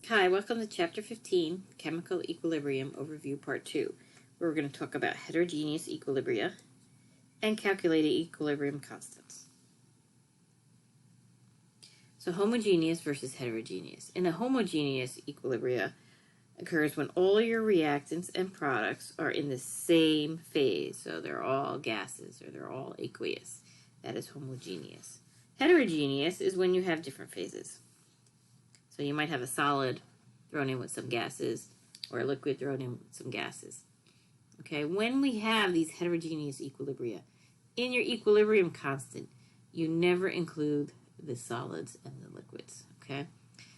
Hi, welcome to Chapter 15, Chemical Equilibrium Overview Part 2, where we're going to talk about heterogeneous equilibria and calculated equilibrium constants. So homogeneous versus heterogeneous. In a homogeneous equilibria occurs when all your reactants and products are in the same phase, so they're all gases or they're all aqueous. That is homogeneous. Heterogeneous is when you have different phases. So you might have a solid thrown in with some gases or a liquid thrown in with some gases. Okay, when we have these heterogeneous equilibria, in your equilibrium constant, you never include the solids and the liquids. Okay,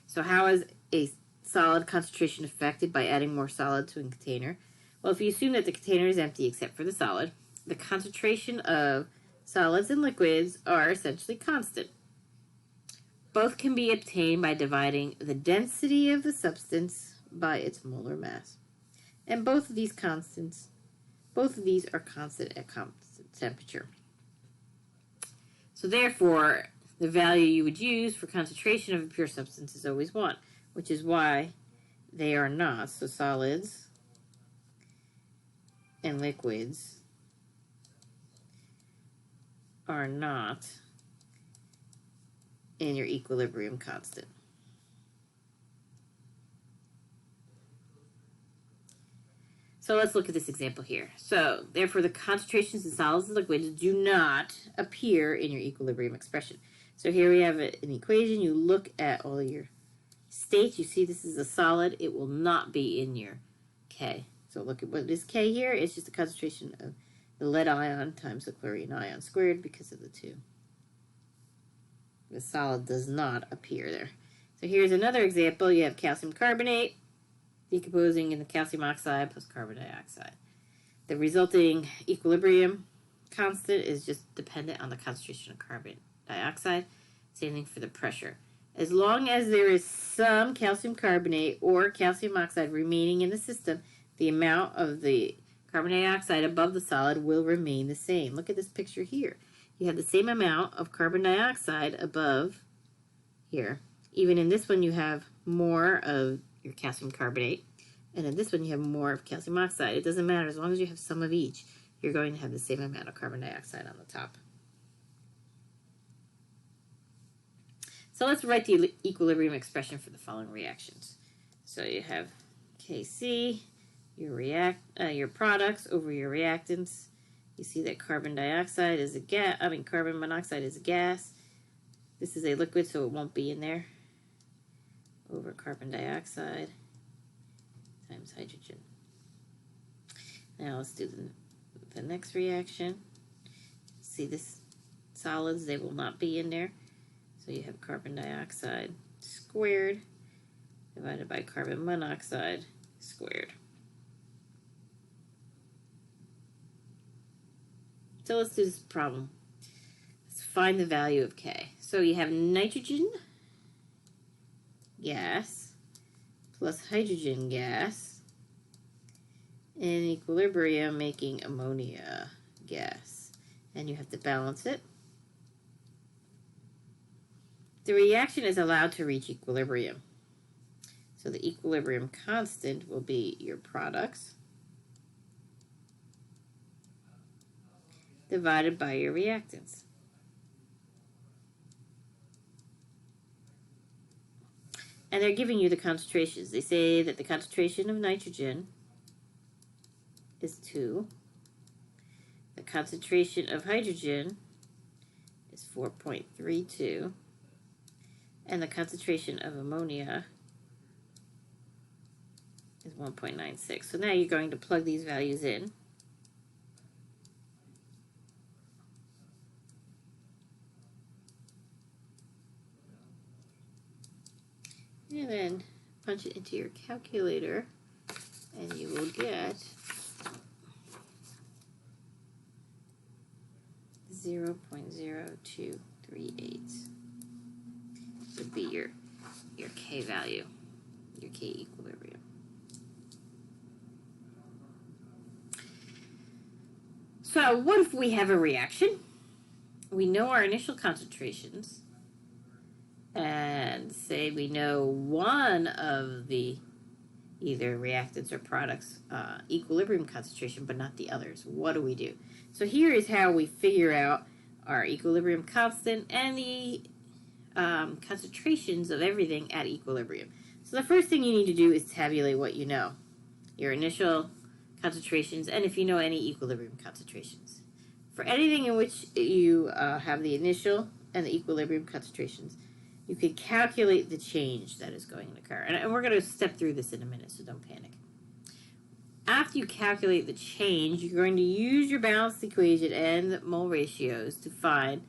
so how is a solid concentration affected by adding more solid to a container? Well, if you assume that the container is empty except for the solid, the concentration of solids and liquids are essentially constant. Both can be obtained by dividing the density of the substance by its molar mass. And both of these are constant at constant temperature. So therefore, the value you would use for concentration of a pure substance is always 1, which is why they are not. So solids and liquids are not in your equilibrium constant. So let's look at this example here. So therefore the concentrations in solids and liquids do not appear in your equilibrium expression. So here we have an equation. You look at all your states. You see this is a solid. It will not be in your K. So look at what is K here. It's just the concentration of the lead ion times the chlorine ion squared because of the 2. The solid does not appear there. So here's another example. You have calcium carbonate decomposing in the calcium oxide plus carbon dioxide. The resulting equilibrium constant is just dependent on the concentration of carbon dioxide. Same thing for the pressure. As long as there is some calcium carbonate or calcium oxide remaining in the system, the amount of the carbon dioxide above the solid will remain the same. Look at this picture here. You have the same amount of carbon dioxide above here. Even in this one, you have more of your calcium carbonate, and in this one, you have more of calcium oxide. It doesn't matter. As long as you have some of each, you're going to have the same amount of carbon dioxide on the top. So let's write the equilibrium expression for the following reactions. So you have Kc, your products over your reactants. You see that carbon monoxide is a gas. This is a liquid, so it won't be in there. Over carbon dioxide times hydrogen. Now let's do the next reaction. See this solids, they will not be in there. So you have carbon dioxide squared divided by carbon monoxide squared. So let's do this problem. Let's find the value of K. So you have nitrogen gas plus hydrogen gas in equilibrium making ammonia gas. And you have to balance it. The reaction is allowed to reach equilibrium. So the equilibrium constant will be your products divided by your reactants. And they're giving you the concentrations. They say that the concentration of nitrogen is 2. The concentration of hydrogen is 4.32. And the concentration of ammonia is 1.96. So now you're going to plug these values in. And then punch it into your calculator, and you will get 0.0238 would be your K value, your K equilibrium. So what if we have a reaction? We know our initial concentrations, and say we know one of the either reactants or products equilibrium concentration, but not the others. What do we do? So here is how we figure out our equilibrium constant and the concentrations of everything at equilibrium. So the first thing you need to do is tabulate what you know, your initial concentrations, and if you know any equilibrium concentrations. For anything in which you have the initial and the equilibrium concentrations, you can calculate the change that is going to occur. And we're going to step through this in a minute, so don't panic. After you calculate the change, you're going to use your balanced equation and the mole ratios to find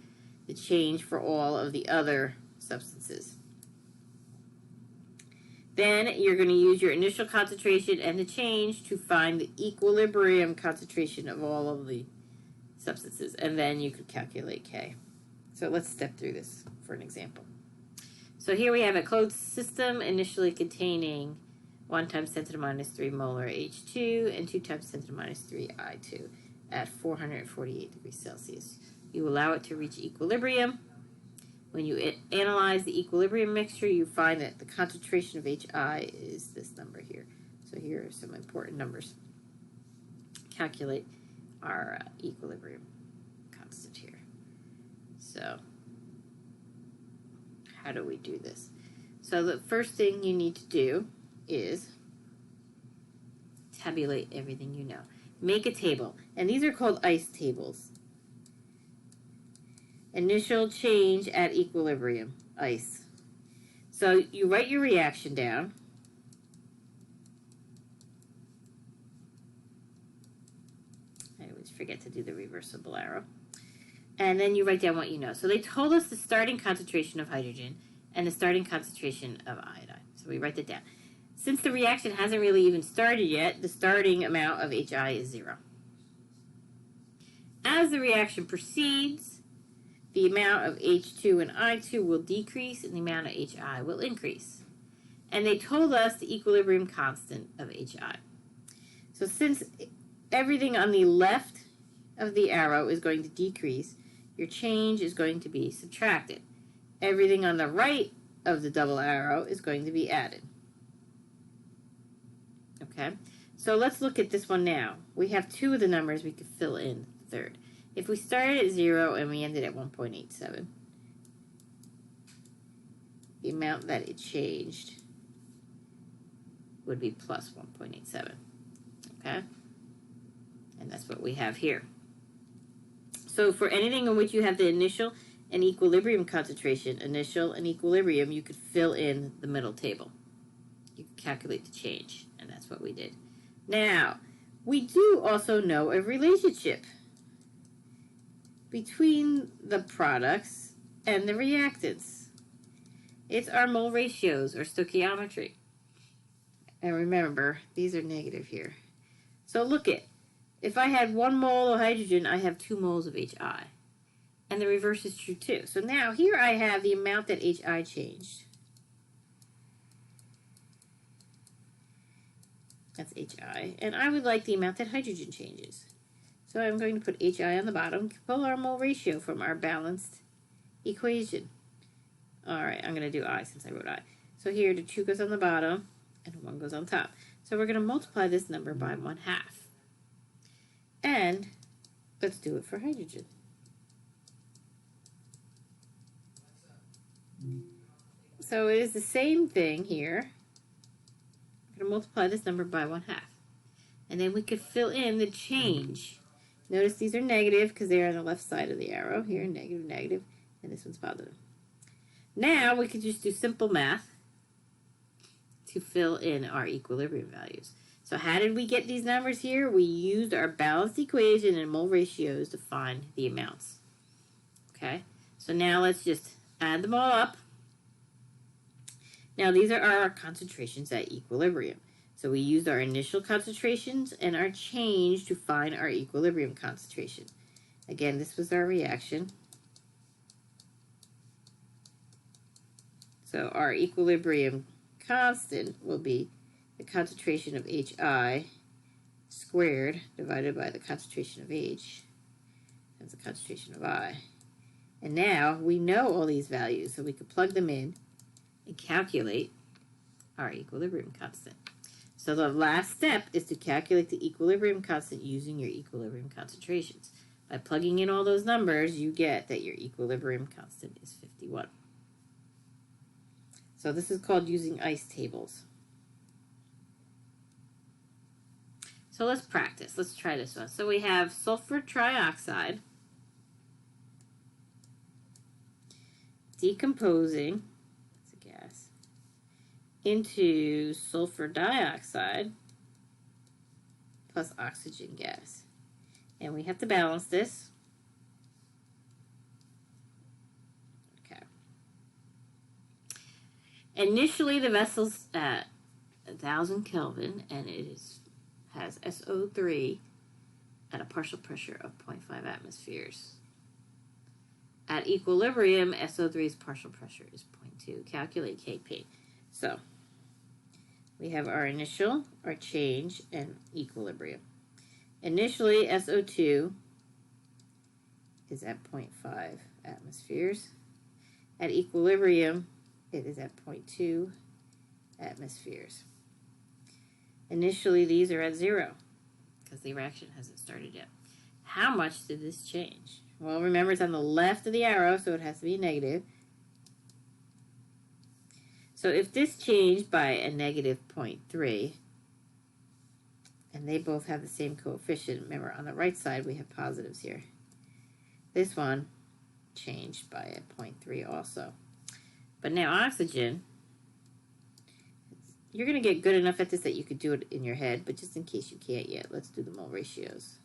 the change for all of the other substances. Then you're going to use your initial concentration and the change to find the equilibrium concentration of all of the substances. And then you could calculate K. So let's step through this for an example. So here we have a closed system initially containing 1 times 10 to the minus 3 molar H2 and 2 times 10 to the minus 3 I2 at 448 degrees Celsius. You allow it to reach equilibrium. When you analyze the equilibrium mixture, you find that the concentration of HI is this number here. So here are some important numbers. Calculate our equilibrium constant here. So how do we do this? So the first thing you need to do is tabulate everything you know. Make a table, and these are called ICE tables. Initial change at equilibrium, ICE. So you write your reaction down. I always forget to do the reversible arrow. And then you write down what you know. So they told us the starting concentration of hydrogen and the starting concentration of iodine. So we write that down. Since the reaction hasn't really even started yet, the starting amount of HI is 0. As the reaction proceeds, the amount of H2 and I2 will decrease and the amount of HI will increase. And they told us the equilibrium constant of HI. So since everything on the left of the arrow is going to decrease, your change is going to be subtracted. Everything on the right of the double arrow is going to be added. Okay, so let's look at this one now. We have 2 of the numbers we could fill in the third. If we started at 0 and we ended at 1.87, the amount that it changed would be plus 1.87. Okay, and that's what we have here. So for anything in which you have the initial and equilibrium concentration, initial and equilibrium, you could fill in the middle table. You could calculate the change, and that's what we did. Now, we do also know a relationship between the products and the reactants. It's our mole ratios, or stoichiometry. And remember, these are negative here. So look at, if I had 1 mole of hydrogen, I have 2 moles of HI. And the reverse is true too. So now here I have the amount that HI changed. That's HI. And I would like the amount that hydrogen changes. So I'm going to put HI on the bottom, pull our mole ratio from our balanced equation. All right, I'm going to do I since I wrote I. So here the 2 goes on the bottom and 1 goes on top. So we're going to multiply this number by 1/2. And let's do it for hydrogen. So it is the same thing here. We're going to multiply this number by 1/2. And then we could fill in the change. Notice these are negative because they are on the left side of the arrow. Here, negative, negative, and this one's positive. Now we could just do simple math to fill in our equilibrium values. So how did we get these numbers here? We used our balanced equation and mole ratios to find the amounts. Okay, so now let's just add them all up. Now these are our concentrations at equilibrium. So we used our initial concentrations and our change to find our equilibrium concentration. Again, this was our reaction. So our equilibrium constant will be the concentration of HI squared divided by the concentration of H. That's the concentration of I. And now we know all these values, so we can plug them in and calculate our equilibrium constant. So the last step is to calculate the equilibrium constant using your equilibrium concentrations. By plugging in all those numbers, you get that your equilibrium constant is 51. So this is called using ice tables. So let's practice. Let's try this one. So we have sulfur trioxide decomposing, it's a gas, into sulfur dioxide plus oxygen gas. And we have to balance this. Okay. Initially, the vessel's at 1,000 Kelvin, and it has SO3 at a partial pressure of 0.5 atmospheres. At equilibrium, SO3's partial pressure is 0.2. Calculate Kp. So, we have our initial, our change, and equilibrium. Initially, SO2 is at 0.5 atmospheres. At equilibrium, it is at 0.2 atmospheres. Initially, these are at 0 because the reaction hasn't started yet. How much did this change? Well, remember it's on the left of the arrow, so it has to be negative. So if this changed by a negative 0.3, and they both have the same coefficient, remember on the right side we have positives here. This one changed by a 0.3 also. But now oxygen, you're going to get good enough at this that you could do it in your head, but just in case you can't yet, let's do the mole ratios.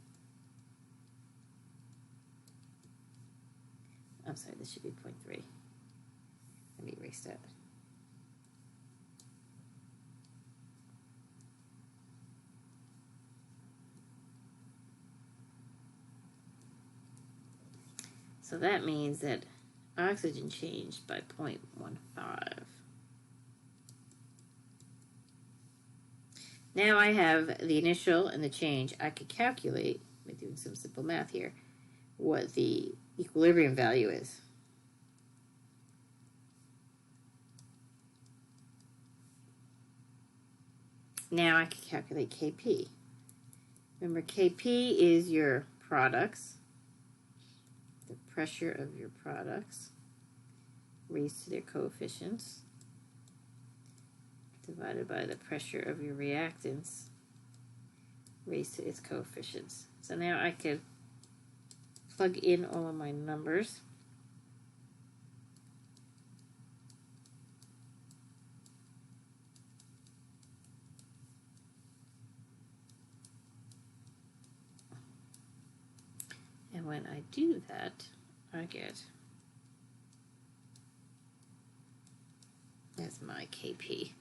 I'm sorry, this should be 0.3. Let me erase that. So that means that oxygen changed by 0.15. Now I have the initial and the change. I could calculate, by doing some simple math here, what the equilibrium value is. Now I can calculate Kp. Remember, Kp is your products, the pressure of your products raised to their coefficients, divided by the pressure of your reactants raised to its coefficients. So now I could plug in all of my numbers. And when I do that, I get as my Kp.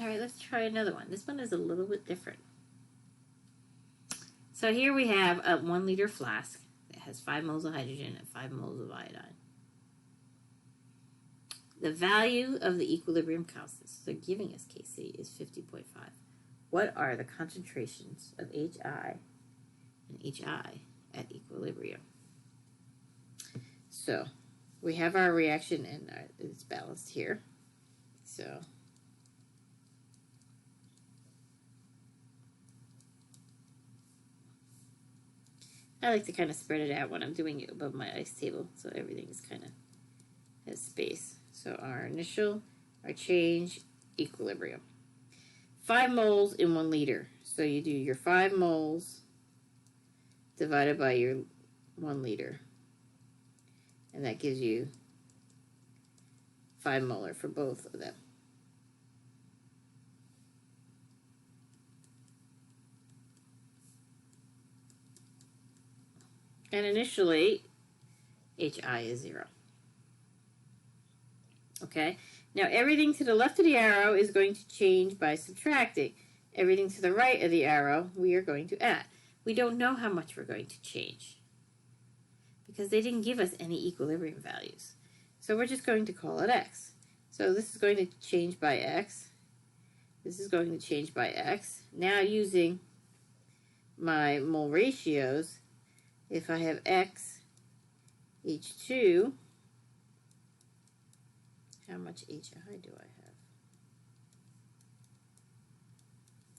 All right, let's try another one. This one is a little bit different. So here we have a 1 liter flask that has 5 moles of hydrogen and 5 moles of iodine. The value of the equilibrium constants, so they're giving us Kc, is 50.5. What are the concentrations of Hi and Hi at equilibrium? So we have our reaction and it's balanced here. So I like to kind of spread it out when I'm doing it above my ice table, so everything is kind of has space. So our initial, our change, equilibrium. 5 moles in 1 liter. So you do your 5 moles divided by your 1 liter. And that gives you 5 molar for both of them. And initially, Hi is 0. Okay? Now everything to the left of the arrow is going to change by subtracting. Everything to the right of the arrow, we are going to add. We don't know how much we're going to change because they didn't give us any equilibrium values. So we're just going to call it x. So this is going to change by x. This is going to change by x. Now using my mole ratios, if I have X H2, how much HI do I have?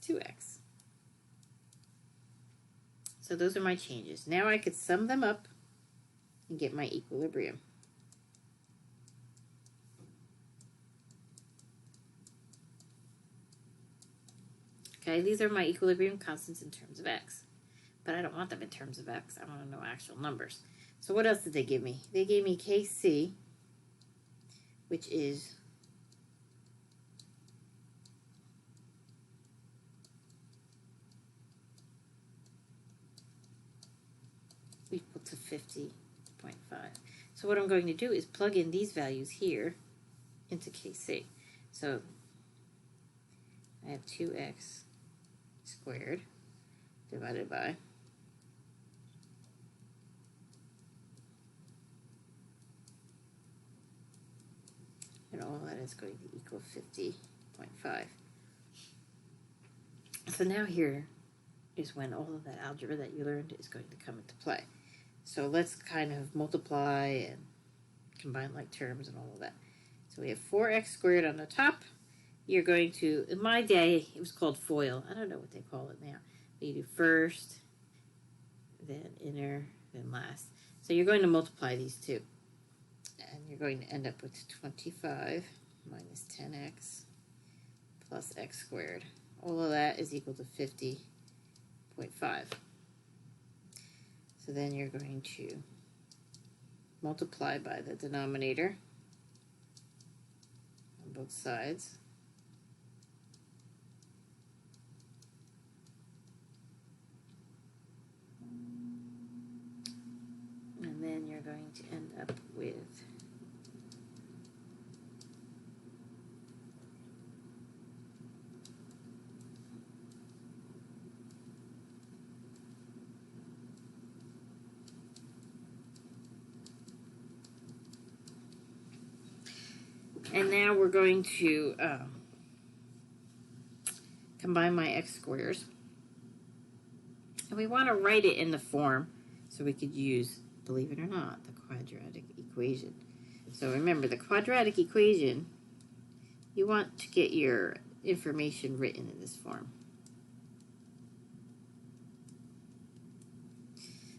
2X. So those are my changes. Now I could sum them up and get my equilibrium. Okay, these are my equilibrium constants in terms of X. But I don't want them in terms of X. I want to know actual numbers. So what else did they give me? They gave me Kc, which is equal to 50.5. So what I'm going to do is plug in these values here into Kc. So I have 2x squared divided by and all that is going to equal 50.5. So now here is when all of that algebra that you learned is going to come into play. So let's kind of multiply and combine like terms and all of that. So we have 4x squared on the top. You're going to, in my day, it was called FOIL. I don't know what they call it now. But you do first, then inner, then last. So you're going to multiply these two. And you're going to end up with 25 minus 10x plus x squared. All of that is equal to 50.5. So then you're going to multiply by the denominator on both sides. And then you're going to end up with and now we're going to combine my x squares. And we want to write it in the form so we could use, believe it or not, the quadratic equation. So remember, the quadratic equation, you want to get your information written in this form.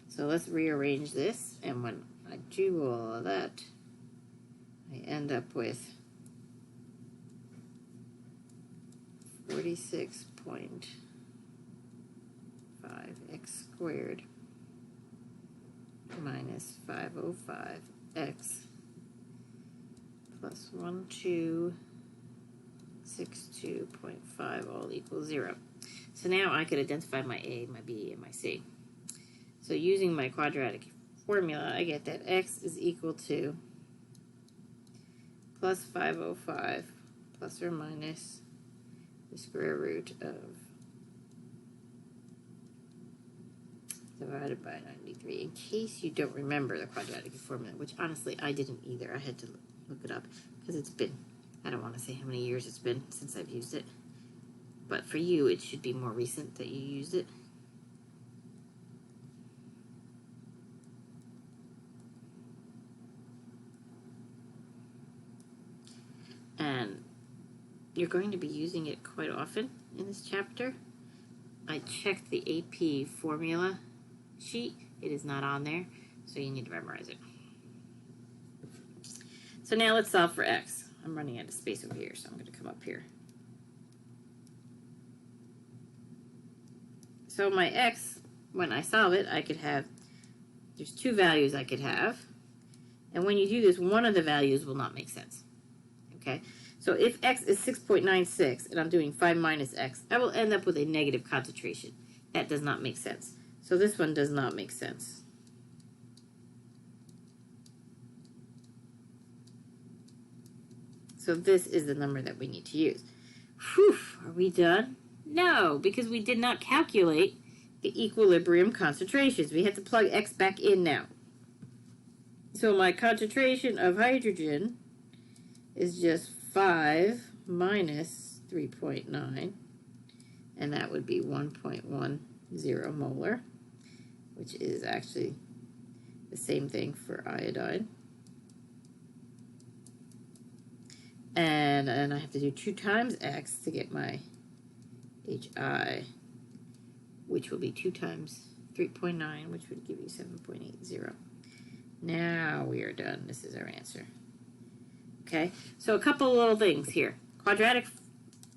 So let's rearrange this, and when I do all of that, I end up with 46.5x squared minus 505x plus 1262.5 all equals 0. So now I could identify my A, my B, and my C. So using my quadratic formula, I get that x is equal to plus 505 plus or minus the square root of divided by 93. In case you don't remember the quadratic formula, which honestly I didn't either. I had to look it up because it's been, I don't want to say how many years it's been since I've used it. But for you, it should be more recent that you used it. And you're going to be using it quite often in this chapter. I checked the AP formula sheet. It is not on there, so you need to memorize it. So now let's solve for x. I'm running out of space over here, so I'm going to come up here. So my x, when I solve it, I could have, there's two values I could have. And when you do this, one of the values will not make sense. Okay? So if x is 6.96 and I'm doing 5 minus x, I will end up with a negative concentration. That does not make sense. So this one does not make sense. So this is the number that we need to use. Whew, are we done? No, because we did not calculate the equilibrium concentrations. We have to plug x back in now. So my concentration of hydrogen is just 5 minus 3.9, and that would be 1.1 0 molar, which is actually the same thing for iodine. And I have to do 2 times x to get my HI, which will be 2 times 3.9, which would give you 7.80. Now we are done. This is our answer. Okay, so a couple little things here. Quadratic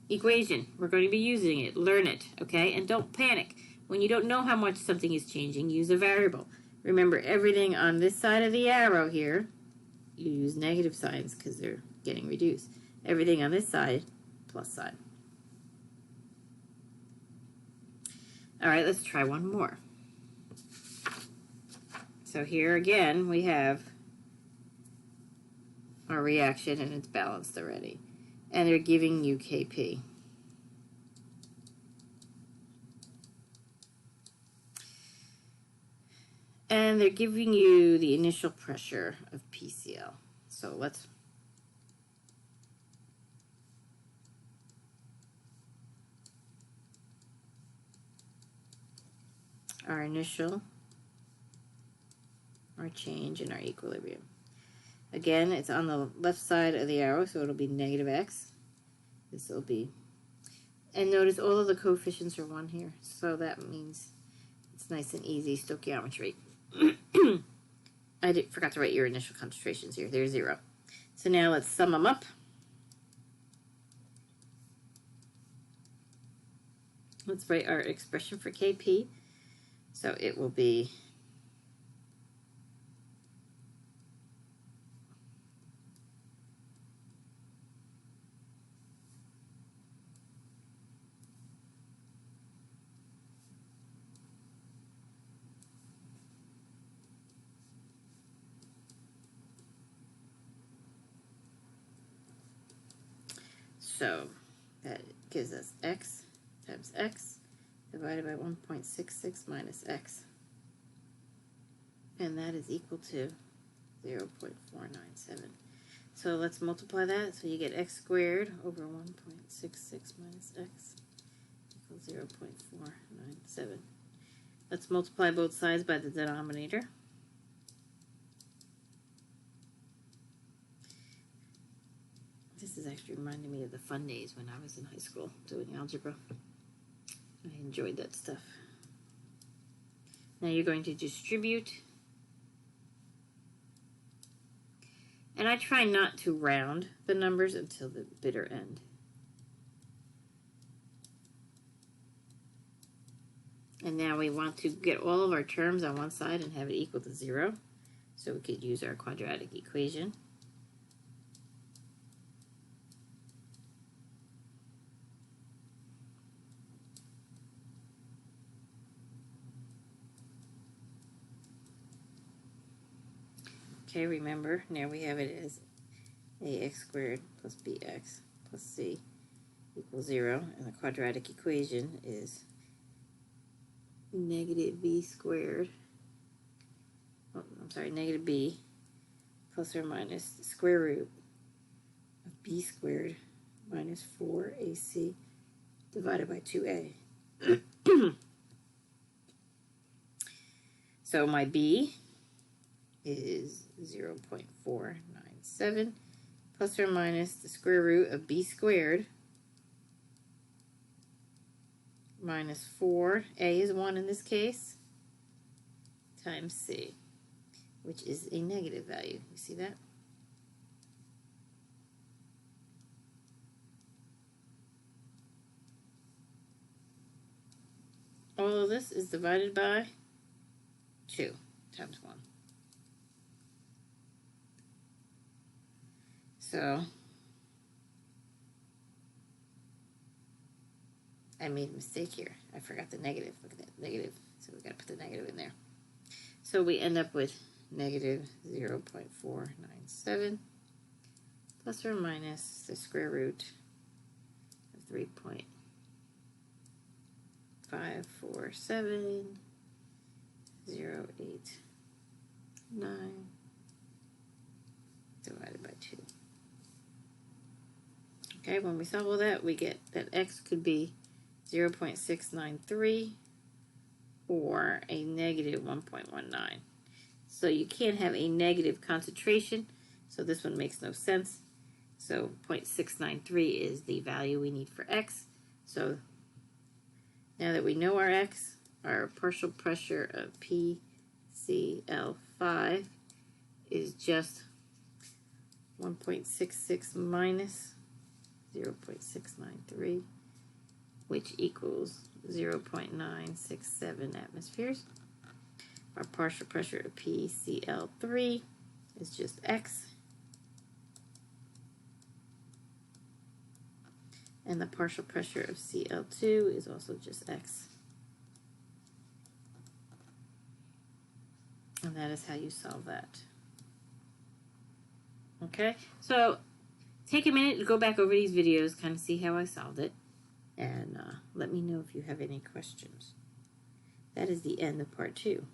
equation, we're going to be using it. Learn it, okay? And don't panic. When you don't know how much something is changing, use a variable. Remember, everything on this side of the arrow here, you use negative signs because they're getting reduced. Everything on this side, plus sign. All right, let's try one more. So here again, we have our reaction, and it's balanced already. And they're giving you Kp. And they're giving you the initial pressure of PCl. So let's our initial, our change, and our equilibrium. Again, it's on the left side of the arrow, so it'll be negative x. This will be, and notice all of the coefficients are 1 here, so that means it's nice and easy stoichiometry. I forgot to write your initial concentrations here. They're 0. So now let's sum them up. Let's write our expression for Kp. So it will be so that gives us x times x divided by 1.66 minus x. And that is equal to 0.497. So let's multiply that. So you get x squared over 1.66 minus x equals 0.497. Let's multiply both sides by the denominator. This is actually reminding me of the fun days when I was in high school doing algebra. I enjoyed that stuff. Now you're going to distribute. And I try not to round the numbers until the bitter end. And now we want to get all of our terms on one side and have it equal to 0. So we could use our quadratic equation. Okay, remember, now we have it as ax squared plus bx plus c equals 0, and the quadratic equation is negative b squared, negative b plus or minus the square root of b squared minus 4ac divided by 2a. So my b is 0.497 plus or minus the square root of b squared minus 4, a is 1 in this case, times c, which is a negative value. You see that? All of this is divided by 2 times 1. So I made a mistake here. I forgot the negative. Look at that, negative. So we got to put the negative in there. So we end up with negative 0.497 plus or minus the square root of 3.54708.9 divided by 2. Okay, when we solve all that, we get that x could be 0.693 or a negative 1.19. So you can't have a negative concentration, so this one makes no sense. So 0.693 is the value we need for x. So now that we know our x, our partial pressure of PCl5 is just 1.66 minus 0.693, which equals 0.967 atmospheres. Our partial pressure of PCl3 is just x. And the partial pressure of Cl2 is also just x. And that is how you solve that. Okay, so take a minute to go back over these videos, kind of see how I solved it, and let me know if you have any questions. That is the end of part 2.